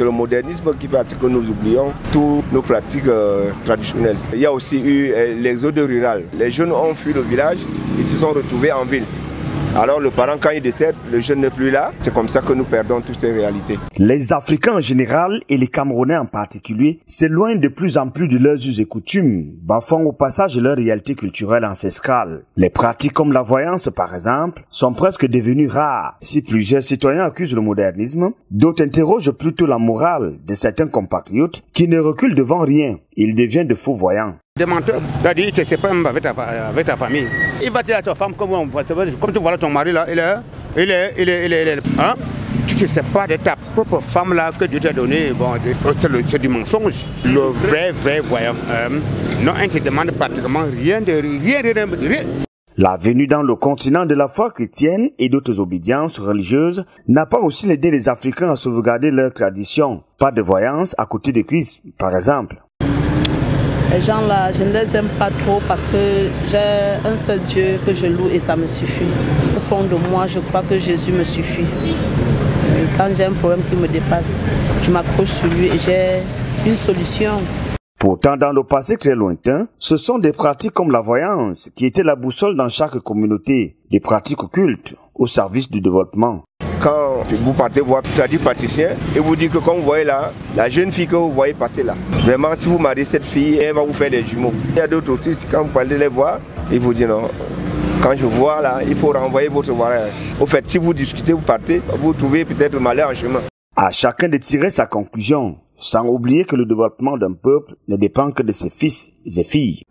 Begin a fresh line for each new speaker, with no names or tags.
C'est le modernisme qui fait à ce que nous oublions toutes nos pratiques traditionnelles. Il y a aussi eu l'exode rural. Les jeunes ont fui le village, ils se sont retrouvés en ville. Alors le parent, quand il décède, le jeune n'est plus là. C'est comme ça que nous perdons toutes ces réalités.
Les Africains en général et les Camerounais en particulier s'éloignent de plus en plus de leurs us et coutumes, bafouant au passage leur réalité culturelle ancestrale. Les pratiques comme la voyance, par exemple, sont presque devenues rares. Si plusieurs citoyens accusent le modernisme, d'autres interrogent plutôt la morale de certains compatriotes qui ne reculent devant rien. Ils deviennent de faux voyants.
Des menteurs, c'est-à-dire il te sépare avec ta famille. Il va dire à ta femme comme tu vois ton mari là, il est hein? Tu te sépares de ta propre femme là que Dieu t'a donné. Bon, c'est du mensonge. Le vrai voyant, non, il ne te demande pratiquement rien.
La venue dans le continent de la foi chrétienne et d'autres obédiences religieuses n'a pas aussi aidé les Africains à sauvegarder leurs traditions. Pas de voyance à côté de Christ, par exemple.
Les gens là, je ne les aime pas trop parce que j'ai un seul Dieu que je loue et ça me suffit. Au fond de moi, je crois que Jésus me suffit. Et quand j'ai un problème qui me dépasse, je m'accroche sur lui et j'ai une solution.
Pourtant, dans le passé très lointain, ce sont des pratiques comme la voyance qui étaient la boussole dans chaque communauté, des pratiques occultes au service du développement.
Quand vous partez voir un praticien et vous dites que quand vous voyez là, la jeune fille que vous voyez passer là, vraiment si vous mariez cette fille, elle va vous faire des jumeaux. Il y a d'autres aussi, quand vous parlez de les voir, ils vous disent non. Quand je vois là, il faut renvoyer votre voyage. Au fait, si vous discutez, vous partez, vous trouvez peut-être malheur en chemin.
À chacun de tirer sa conclusion, sans oublier que le développement d'un peuple ne dépend que de ses fils et filles.